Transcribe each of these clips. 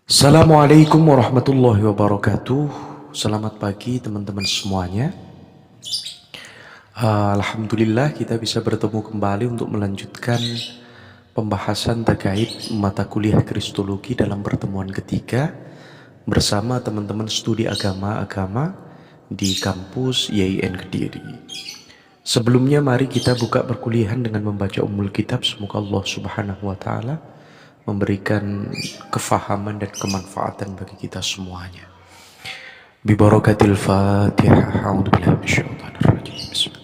Assalamualaikum warahmatullahi wabarakatuh. Selamat pagi teman-teman semuanya. Alhamdulillah kita bisa bertemu kembali untuk melanjutkan pembahasan terkait mata kuliah Kristologi dalam pertemuan ketiga bersama teman-teman studi agama di kampus YIN Kediri. Sebelumnya mari kita buka perkuliahan dengan membaca Ummul Kitab. Semoga Allah Subhanahu wa taala memberikan kefahaman dan kemanfaatan bagi kita semuanya. Bibarakatil Fatihah. A'udzubillahi minasyaitonir rajim. Bismillah.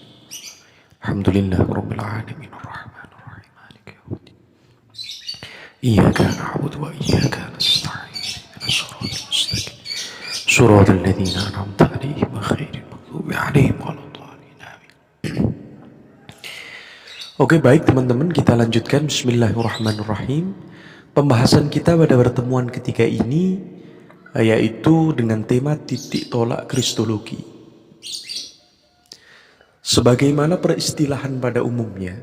Alhamdulillahirabbil alamin arrahmanir rahim maliki yaumiddin. Iyyaka na'budu wa iyyaka nasta'in. Ihdinas siratal mustaqim. Shiratal ladzina an'amta 'alaihim ghairil maghdubi 'alaihim waladdallin. Amin. Oke, baik teman-teman, kita lanjutkan. Bismillahirrahmanirrahim. Pembahasan kita pada pertemuan ketiga ini yaitu dengan tema titik tolak Kristologi. Sebagaimana peristilahan pada umumnya,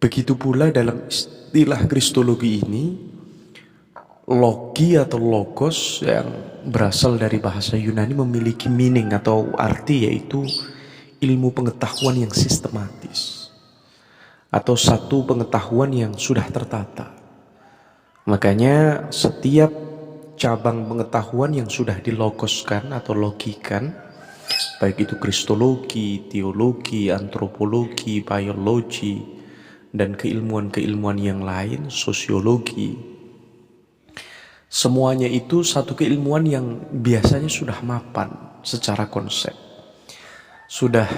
begitu pula dalam istilah Kristologi ini, logi atau logos yang berasal dari bahasa Yunani memiliki meaning atau arti, yaitu ilmu pengetahuan yang sistematis atau satu pengetahuan yang sudah tertata. Makanya setiap cabang pengetahuan yang sudah dilogoskan atau logikan, baik itu kristologi, teologi, antropologi, biologi, dan keilmuan-keilmuan yang lain, sosiologi, semuanya itu satu keilmuan yang biasanya sudah mapan secara konsep, sudah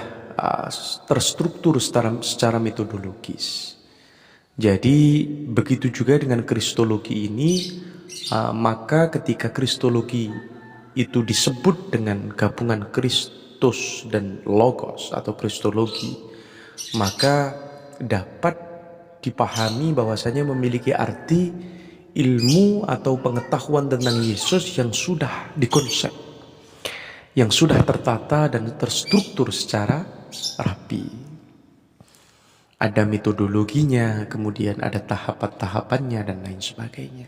terstruktur secara metodologis. Jadi begitu juga dengan kristologi ini, maka ketika kristologi itu disebut dengan gabungan Kristus dan Logos atau kristologi, maka dapat dipahami bahwasanya memiliki arti ilmu atau pengetahuan tentang Yesus yang sudah dikonsep, yang sudah tertata dan terstruktur secara rapi. Ada metodologinya, kemudian ada tahapan-tahapannya dan lain sebagainya.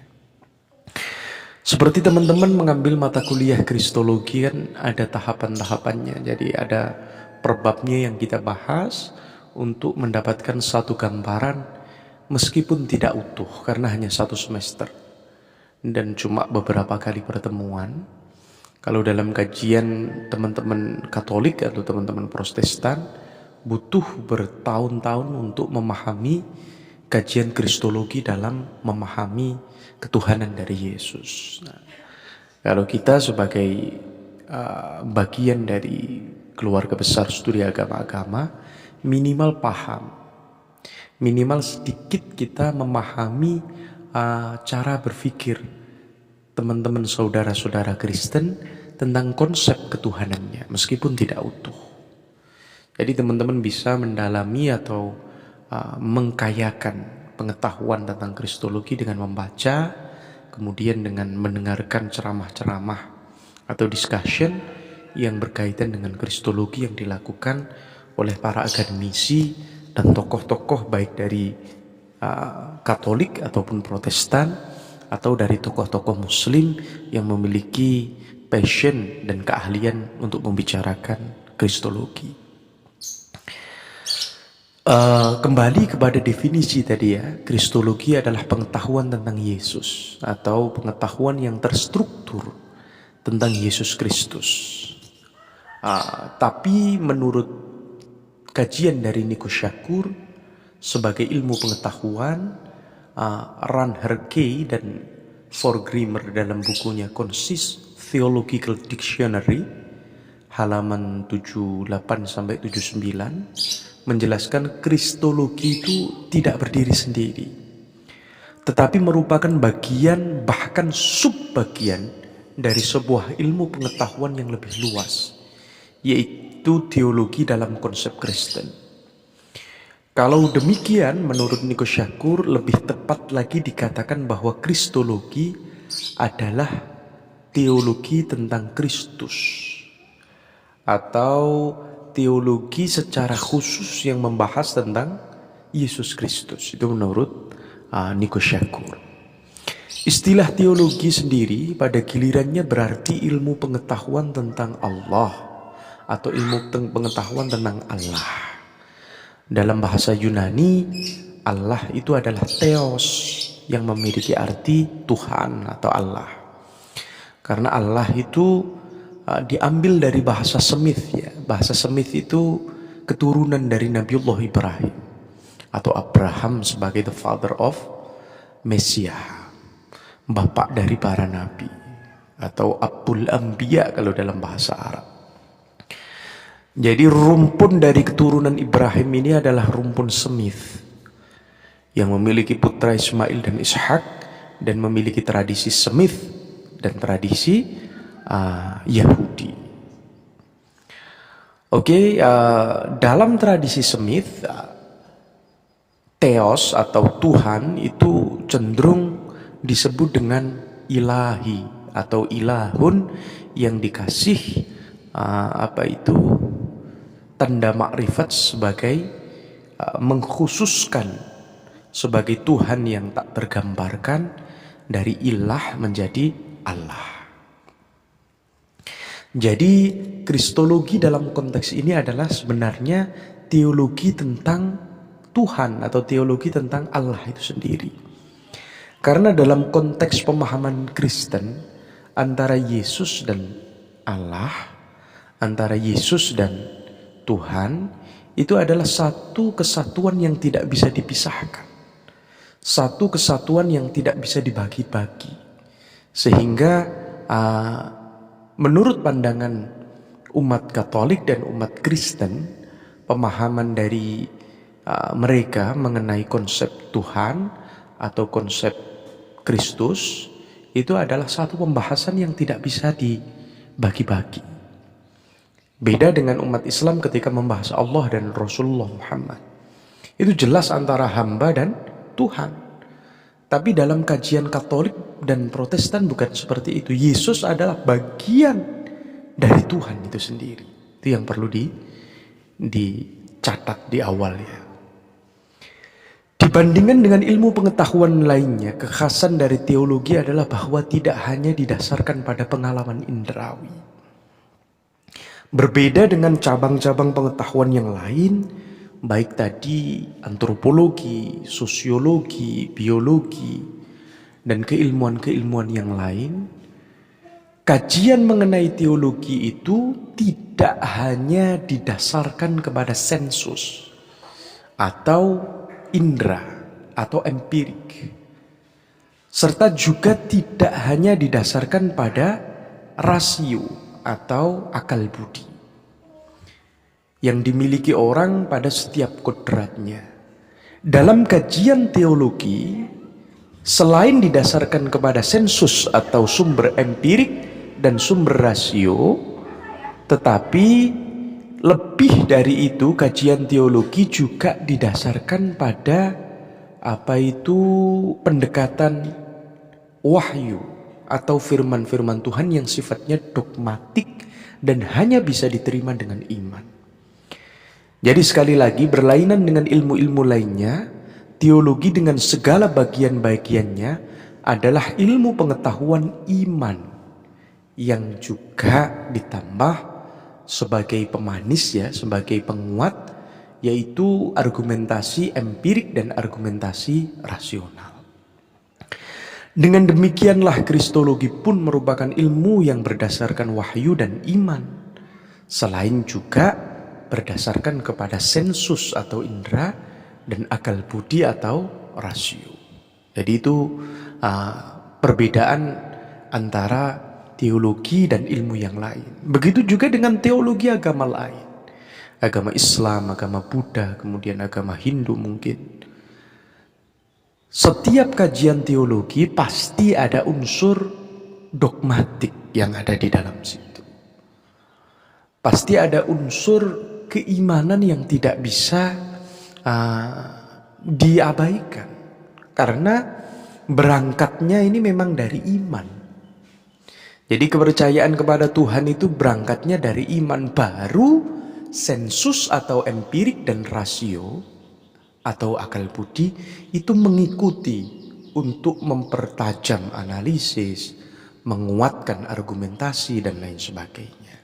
Seperti teman-teman mengambil mata kuliah Kristologi kan ada tahapan-tahapannya. Jadi ada perbabnya yang kita bahas untuk mendapatkan satu gambaran meskipun tidak utuh karena hanya satu semester dan cuma beberapa kali pertemuan. Kalau dalam kajian teman-teman Katolik atau teman-teman Protestan butuh bertahun-tahun untuk memahami kajian kristologi dalam memahami ketuhanan dari Yesus. Nah, kalau kita sebagai bagian dari keluarga besar studi agama-agama, minimal paham, minimal sedikit kita memahami cara berpikir teman-teman saudara-saudara Kristen tentang konsep ketuhanannya meskipun tidak utuh. Jadi teman-teman bisa mendalami atau mengkayakan pengetahuan tentang kristologi dengan membaca, kemudian dengan mendengarkan ceramah-ceramah atau discussion yang berkaitan dengan kristologi yang dilakukan oleh para akademisi dan tokoh-tokoh baik dari Katolik ataupun Protestan atau dari tokoh-tokoh Muslim yang memiliki passion dan keahlian untuk membicarakan kristologi. Kembali kepada definisi tadi ya, kristologi adalah pengetahuan tentang Yesus atau pengetahuan yang terstruktur tentang Yesus Kristus. Tapi menurut kajian dari Nico Shakur sebagai ilmu pengetahuan, Ran Herkey dan Forgrimer dalam bukunya Concise Theological Dictionary halaman 78-79 menjelaskan kristologi itu tidak berdiri sendiri, tetapi merupakan bagian bahkan subbagian dari sebuah ilmu pengetahuan yang lebih luas, yaitu teologi dalam konsep Kristen. Kalau demikian, menurut Nico Shakur lebih tepat lagi dikatakan bahwa kristologi adalah teologi tentang Kristus atau teologi secara khusus yang membahas tentang Yesus Kristus. Itu menurut Nico Shakur. Istilah teologi sendiri pada gilirannya berarti ilmu pengetahuan tentang Allah atau ilmu pengetahuan tentang Allah. Dalam bahasa Yunani, Allah itu adalah theos yang memiliki arti Tuhan atau Allah. Karena Allah itu diambil dari bahasa Semith ya. Bahasa Semith itu keturunan dari Nabiullah Ibrahim atau Abraham sebagai the father of Messiah, bapak dari para nabi atau Abul Anbiya kalau dalam bahasa Arab. Jadi rumpun dari keturunan Ibrahim ini adalah rumpun Semith yang memiliki putra Ismail dan Ishak dan memiliki tradisi Semith dan tradisi Yahudi. Dalam tradisi Semith, Theos atau Tuhan itu cenderung disebut dengan ilahi atau ilahun yang dikasih tanda makrifat sebagai mengkhususkan sebagai Tuhan yang tak tergambarkan, dari ilah menjadi Allah. Jadi kristologi dalam konteks ini adalah sebenarnya teologi tentang Tuhan atau teologi tentang Allah itu sendiri. Karena dalam konteks pemahaman Kristen, antara Yesus dan Allah, antara Yesus dan Tuhan, itu adalah satu kesatuan yang tidak bisa dipisahkan. Satu kesatuan yang tidak bisa dibagi-bagi. Sehingga menurut pandangan umat Katolik dan umat Kristen, pemahaman dari mereka mengenai konsep Tuhan atau konsep Kristus itu adalah satu pembahasan yang tidak bisa dibagi-bagi. Beda dengan umat Islam ketika membahas Allah dan Rasulullah Muhammad. Itu jelas antara hamba dan Tuhan. Tapi dalam kajian Katolik dan Protestan bukan seperti itu. Yesus adalah bagian dari Tuhan itu sendiri. Itu yang perlu dicatat di awal ya. Dibandingkan dengan ilmu pengetahuan lainnya, kekhasan dari teologi adalah bahwa tidak hanya didasarkan pada pengalaman indrawi. Berbeda dengan cabang-cabang pengetahuan yang lain, baik tadi antropologi, sosiologi, biologi, dan keilmuan-keilmuan yang lain, kajian mengenai teologi itu tidak hanya didasarkan kepada sensus atau indera atau empirik, serta juga tidak hanya didasarkan pada rasio atau akal budi yang dimiliki orang pada setiap kodratnya. Dalam kajian teologi, selain didasarkan kepada sensus atau sumber empirik dan sumber rasio, tetapi lebih dari itu, kajian teologi juga didasarkan pada pendekatan wahyu atau firman-firman Tuhan yang sifatnya dogmatik dan hanya bisa diterima dengan iman. Jadi sekali lagi, berlainan dengan ilmu-ilmu lainnya, teologi dengan segala bagian-bagiannya adalah ilmu pengetahuan iman yang juga ditambah sebagai pemanis ya, sebagai penguat, yaitu argumentasi empirik dan argumentasi rasional. Dengan demikianlah kristologi pun merupakan ilmu yang berdasarkan wahyu dan iman, selain juga berdasarkan kepada sensus atau indera dan akal budi atau rasio. Jadi itu perbedaan antara teologi dan ilmu yang lain. Begitu juga dengan teologi agama lain. Agama Islam, agama Buddha, kemudian agama Hindu mungkin. Setiap kajian teologi pasti ada unsur dogmatik yang ada di dalam situ. Pasti ada unsur keimanan yang tidak bisa diabaikan. Karena berangkatnya ini memang dari iman. Jadi kepercayaan kepada Tuhan itu berangkatnya dari iman, baru sensus atau empirik dan rasio atau akal budi itu mengikuti untuk mempertajam analisis, menguatkan argumentasi, dan lain sebagainya.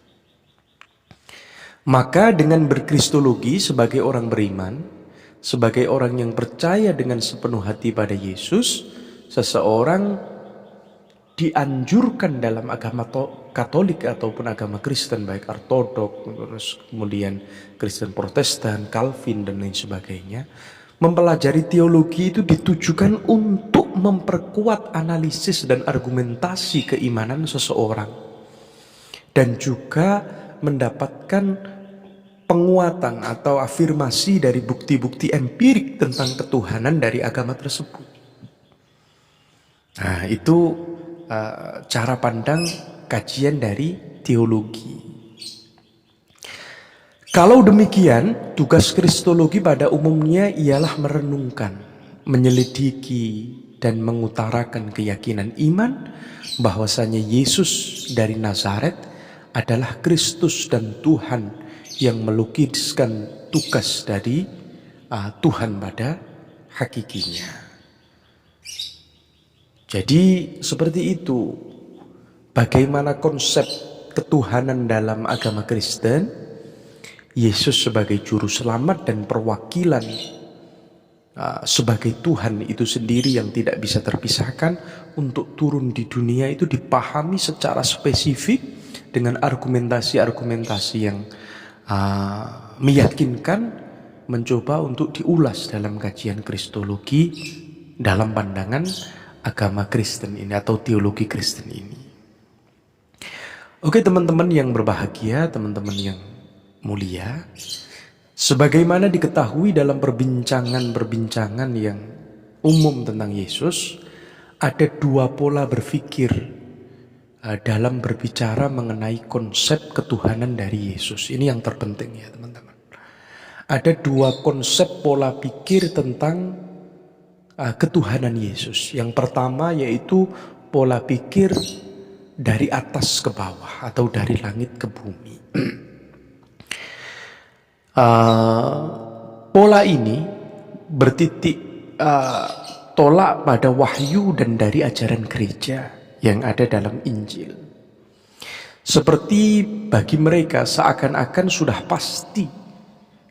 Maka dengan berkristologi sebagai orang beriman, sebagai orang yang percaya dengan sepenuh hati pada Yesus, seseorang dianjurkan dalam agama Katolik ataupun agama Kristen, baik Ortodok, kemudian Kristen Protestan, Calvin, dan lain sebagainya, mempelajari teologi itu ditujukan untuk memperkuat analisis dan argumentasi keimanan seseorang, dan juga mendapatkan penguatan atau afirmasi dari bukti-bukti empirik tentang ketuhanan dari agama tersebut. Nah, itu cara pandang kajian dari teologi. Kalau demikian, tugas kristologi pada umumnya ialah merenungkan, menyelidiki, dan mengutarakan keyakinan iman bahwasanya Yesus dari Nazaret adalah Kristus dan Tuhan yang melukiskan tugas dari Tuhan pada hakikinya. Jadi seperti itu bagaimana konsep ketuhanan dalam agama Kristen. Yesus sebagai juru selamat dan perwakilan sebagai Tuhan itu sendiri yang tidak bisa terpisahkan untuk turun di dunia itu dipahami secara spesifik dengan argumentasi-argumentasi yang meyakinkan, mencoba untuk diulas dalam kajian kristologi dalam pandangan agama Kristen ini atau teologi Kristen ini. Oke teman-teman yang berbahagia, teman-teman yang mulia, sebagaimana diketahui dalam perbincangan yang umum tentang Yesus, ada dua pola berpikir dalam berbicara mengenai konsep ketuhanan dari Yesus. Ini yang terpenting ya teman-teman. Ada dua konsep pola pikir tentang ketuhanan Yesus. Yang pertama yaitu pola pikir dari atas ke bawah atau dari langit ke bumi. Pola ini bertitik tolak pada wahyu dan dari ajaran gereja yang ada dalam Injil. Seperti bagi mereka seakan-akan sudah pasti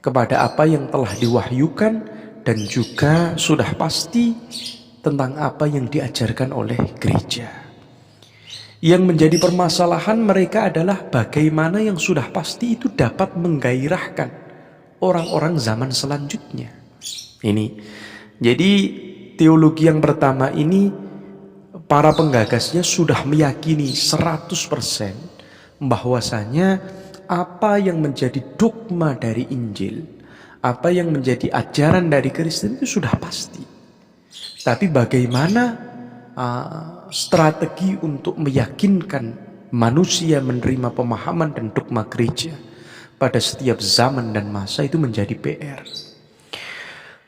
kepada apa yang telah diwahyukan dan juga sudah pasti tentang apa yang diajarkan oleh gereja. Yang menjadi permasalahan mereka adalah bagaimana yang sudah pasti itu dapat menggairahkan orang-orang zaman selanjutnya. Ini. Jadi teologi yang pertama ini para penggagasnya sudah meyakini 100% bahwasanya apa yang menjadi dogma dari Injil, apa yang menjadi ajaran dari Kristen itu sudah pasti. Tapi bagaimana strategi untuk meyakinkan manusia menerima pemahaman dan dogma gereja pada setiap zaman dan masa itu menjadi PR.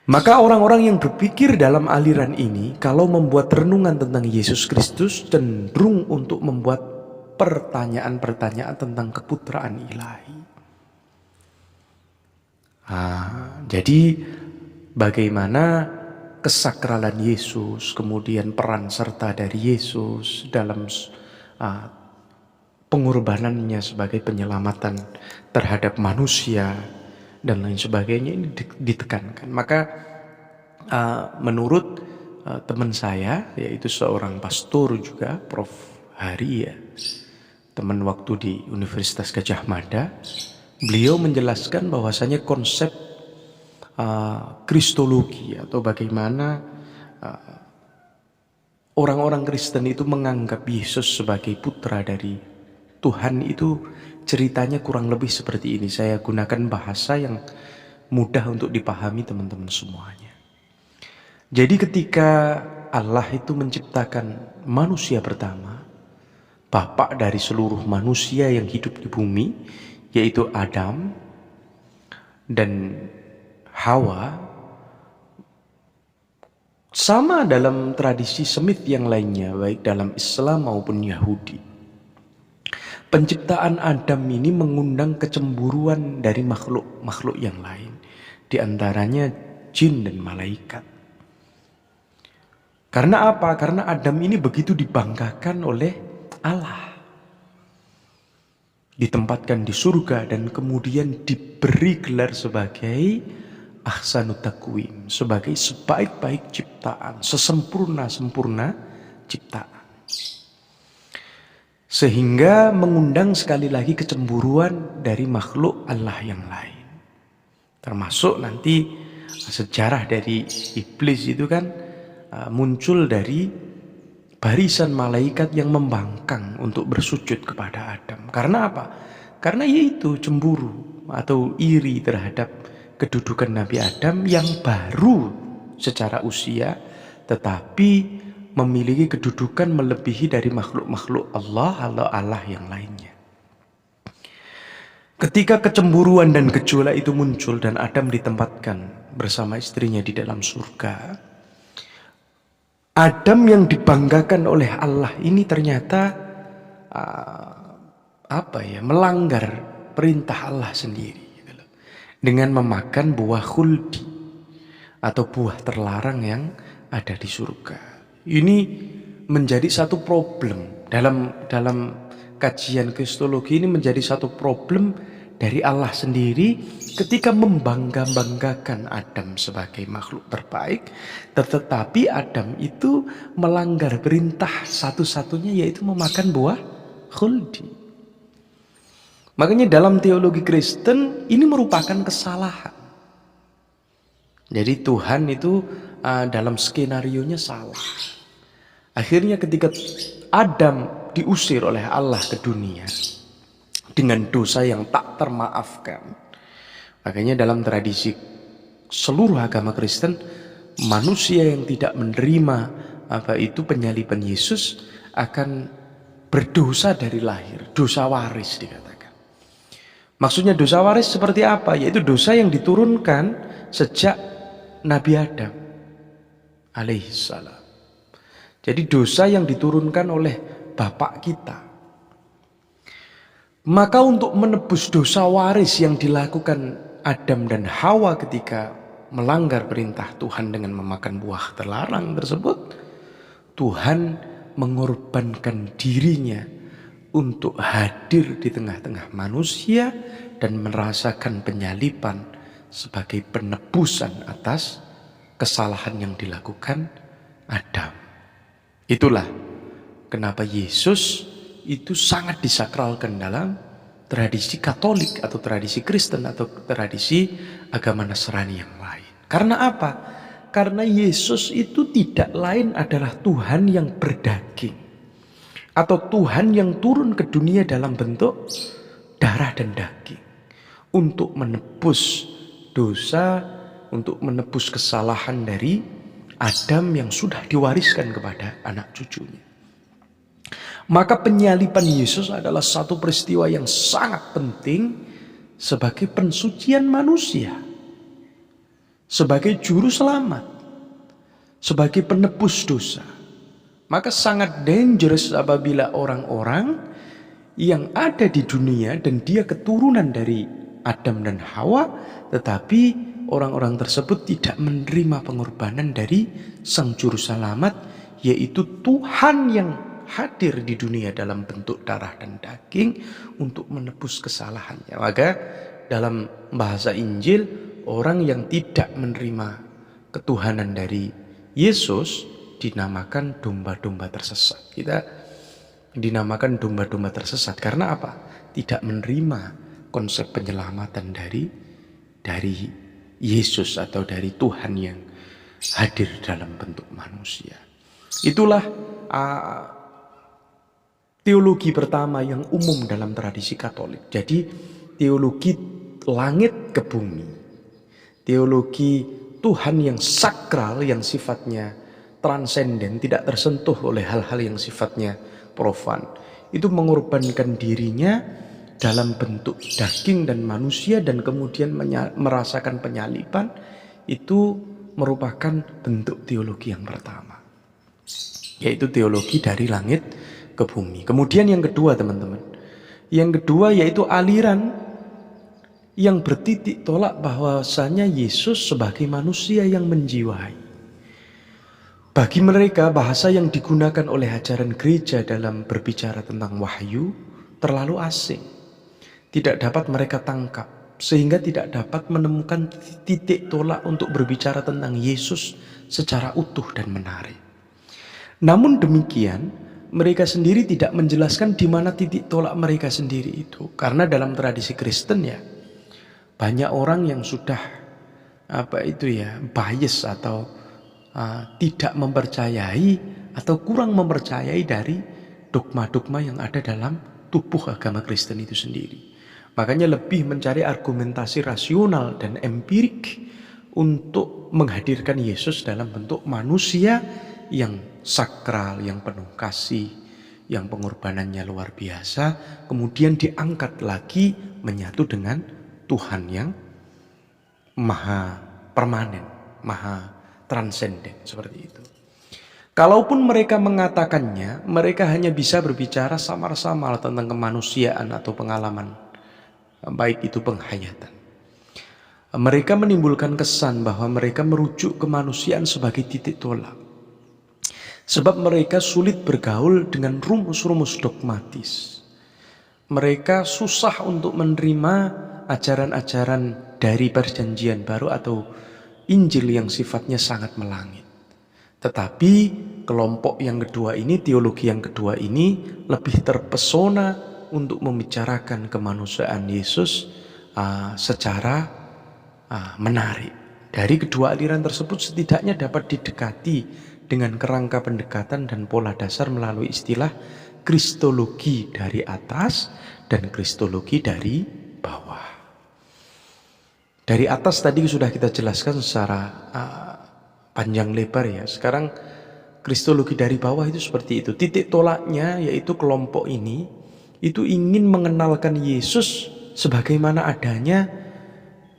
Maka orang-orang yang berpikir dalam aliran ini kalau membuat renungan tentang Yesus Kristus cenderung untuk membuat pertanyaan-pertanyaan tentang keputraan ilahi. Jadi bagaimana kesakralan Yesus, kemudian peran serta dari Yesus dalam pengorbanannya sebagai penyelamatan terhadap manusia dan lain sebagainya ini ditekankan. Maka menurut teman saya, yaitu seorang pastor juga, Prof. Hari ya, teman waktu di Universitas Gadjah Mada, beliau menjelaskan bahwasanya konsep kristologi atau bagaimana orang-orang Kristen itu menganggap Yesus sebagai putra dari Tuhan itu ceritanya kurang lebih seperti ini. Saya gunakan bahasa yang mudah untuk dipahami teman-teman semuanya. Jadi ketika Allah itu menciptakan manusia pertama, bapak dari seluruh manusia yang hidup di bumi, yaitu Adam dan Hawa, sama dalam tradisi Semit yang lainnya, baik dalam Islam maupun Yahudi. Penciptaan Adam ini mengundang kecemburuan dari makhluk-makhluk yang lain, di antaranya jin dan malaikat. Karena apa? Karena Adam ini begitu dibanggakan oleh Allah. Ditempatkan di surga dan kemudian diberi gelar sebagai ahsanut taqwim, sebagai sebaik-baik ciptaan, sesempurna-sempurna ciptaan. Sehingga mengundang sekali lagi kecemburuan dari makhluk Allah yang lain. Termasuk nanti sejarah dari iblis itu kan muncul dari barisan malaikat yang membangkang untuk bersujud kepada Adam. Karena apa? Karena yaitu cemburu atau iri terhadap kedudukan Nabi Adam yang baru secara usia, tetapi memiliki kedudukan melebihi dari makhluk-makhluk Allah yang lainnya. Ketika kecemburuan dan gejolak itu muncul dan Adam ditempatkan bersama istrinya di dalam surga, Adam yang dibanggakan oleh Allah ini ternyata melanggar perintah Allah sendiri gitu loh, dengan memakan buah khuldi atau buah terlarang yang ada di surga. Ini menjadi satu problem dalam kajian kristologi, ini menjadi satu problem dari Allah sendiri ketika membangga-banggakan Adam sebagai makhluk terbaik, tetapi Adam itu melanggar perintah satu-satunya, yaitu memakan buah khuldi. Makanya dalam teologi Kristen ini merupakan kesalahan. Jadi Tuhan itu dalam skenarionya salah. Akhirnya ketika Adam diusir oleh Allah ke dunia dengan dosa yang tak termaafkan, makanya dalam tradisi seluruh agama Kristen, manusia yang tidak menerima penyaliban Yesus akan berdosa dari lahir, dosa waris dikatakan. Maksudnya dosa waris seperti apa? Yaitu dosa yang diturunkan sejak Nabi Adam alaihissalam. Jadi dosa yang diturunkan oleh bapak kita. Maka untuk menebus dosa waris yang dilakukan Adam dan Hawa ketika melanggar perintah Tuhan dengan memakan buah terlarang tersebut, Tuhan mengorbankan dirinya untuk hadir di tengah-tengah manusia dan merasakan penyaliban sebagai penebusan atas kesalahan yang dilakukan Adam. Itulah kenapa Yesus itu sangat disakralkan dalam tradisi Katolik atau tradisi Kristen atau tradisi agama Nasrani yang lain. Karena apa? Karena Yesus itu tidak lain adalah Tuhan yang berdaging atau Tuhan yang turun ke dunia dalam bentuk darah dan daging untuk menebus dosa, untuk menebus kesalahan dari Adam yang sudah diwariskan kepada anak cucunya. Maka penyaliban Yesus adalah satu peristiwa yang sangat penting sebagai pensucian manusia, sebagai juru selamat, sebagai penebus dosa. Maka sangat dangerous apabila orang-orang yang ada di dunia dan dia keturunan dari Adam dan Hawa, tetapi orang-orang tersebut tidak menerima pengorbanan dari Sang Juru Selamat, yaitu Tuhan yang hadir di dunia dalam bentuk darah dan daging untuk menebus kesalahannya. Maka dalam bahasa Injil, orang yang tidak menerima ketuhanan dari Yesus dinamakan domba-domba tersesat. Kita dinamakan domba-domba tersesat karena apa? Tidak menerima konsep penyelamatan dari Yesus atau dari Tuhan yang hadir dalam bentuk manusia. Itulah teologi pertama yang umum dalam tradisi Katolik. Jadi teologi langit ke bumi, teologi Tuhan yang sakral, yang sifatnya transenden, tidak tersentuh oleh hal-hal yang sifatnya profan. Itu mengorbankan dirinya dalam bentuk daging dan manusia dan kemudian merasakan penyaliban. Itu merupakan bentuk teologi yang pertama, yaitu teologi dari langit ke bumi. Kemudian yang kedua teman-teman, yang kedua yaitu aliran yang bertitik tolak bahwasanya Yesus sebagai manusia yang menjiwai. Bagi mereka, bahasa yang digunakan oleh ajaran gereja dalam berbicara tentang wahyu terlalu asing, tidak dapat mereka tangkap, sehingga tidak dapat menemukan titik tolak untuk berbicara tentang Yesus secara utuh dan menarik. Namun demikian, mereka sendiri tidak menjelaskan di mana titik tolak mereka sendiri itu. Karena dalam tradisi Kristen ya, banyak orang yang sudah bias atau tidak mempercayai atau kurang mempercayai dari dogma-dogma yang ada dalam tubuh agama Kristen itu sendiri. Makanya lebih mencari argumentasi rasional dan empirik untuk menghadirkan Yesus dalam bentuk manusia yang sakral, yang penuh kasih, yang pengorbanannya luar biasa, kemudian diangkat lagi menyatu dengan Tuhan yang maha permanen, maha transenden, seperti itu. Kalaupun mereka mengatakannya, mereka hanya bisa berbicara samar-samar tentang kemanusiaan atau pengalaman, baik itu penghayatan. Mereka menimbulkan kesan bahwa mereka merujuk kemanusiaan sebagai titik tolak. Sebab mereka sulit bergaul dengan rumus-rumus dogmatis. Mereka susah untuk menerima ajaran-ajaran dari Perjanjian Baru atau Injil yang sifatnya sangat melangit. Tetapi kelompok yang kedua ini, teologi yang kedua ini lebih terpesona untuk membicarakan kemanusiaan Yesus secara menarik. Dari kedua aliran tersebut setidaknya dapat didekati dengan kerangka pendekatan dan pola dasar melalui istilah kristologi dari atas dan kristologi dari bawah. Dari atas tadi sudah kita jelaskan secara panjang lebar ya. Sekarang kristologi dari bawah itu seperti itu. Titik tolaknya yaitu kelompok ini itu ingin mengenalkan Yesus sebagaimana adanya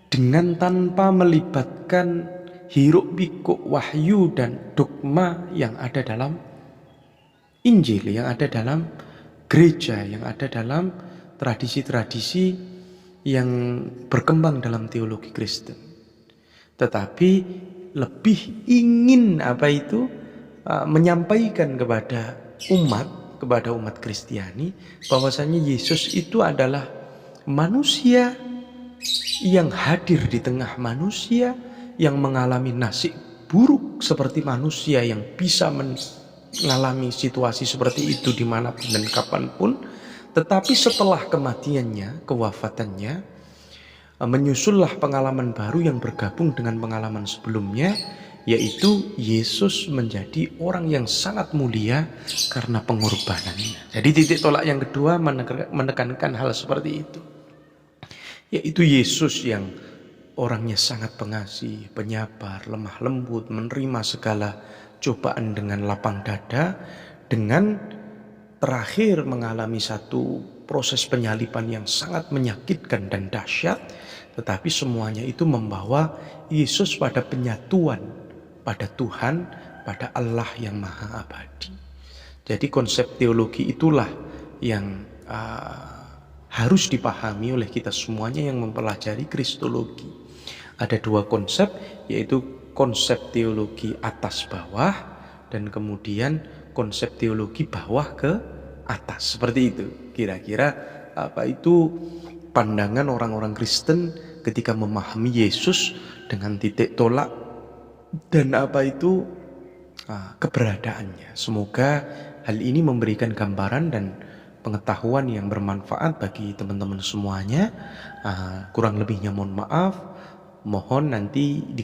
dengan tanpa melibatkan hiruk pikuk wahyu dan dogma yang ada dalam Injil, yang ada dalam gereja, yang ada dalam tradisi-tradisi yang berkembang dalam teologi Kristen. Tetapi lebih ingin menyampaikan kepada umat Kristiani bahwasanya Yesus itu adalah manusia yang hadir di tengah manusia, yang mengalami nasib buruk seperti manusia, yang bisa mengalami situasi seperti itu dimanapun dan kapanpun. Tetapi setelah kematiannya, kewafatannya, menyusullah pengalaman baru yang bergabung dengan pengalaman sebelumnya, yaitu Yesus menjadi orang yang sangat mulia karena pengorbanannya. Jadi titik tolak yang kedua menekankan hal seperti itu, yaitu Yesus yang orangnya sangat pengasih, penyabar, lemah lembut, menerima segala cobaan dengan lapang dada, dengan terakhir mengalami satu proses penyaliban yang sangat menyakitkan dan dahsyat. Tetapi semuanya itu membawa Yesus pada penyatuan pada Tuhan, pada Allah yang maha abadi. Jadi konsep teologi itulah yang harus dipahami oleh kita semuanya yang mempelajari kristologi. Ada dua konsep, yaitu konsep teologi atas bawah dan kemudian konsep teologi bawah ke atas. Seperti itu kira-kira pandangan orang-orang Kristen ketika memahami Yesus dengan titik tolak dan keberadaannya. Semoga hal ini memberikan gambaran dan pengetahuan yang bermanfaat bagi teman-teman semuanya. Kurang lebihnya mohon maaf. Mohon nanti di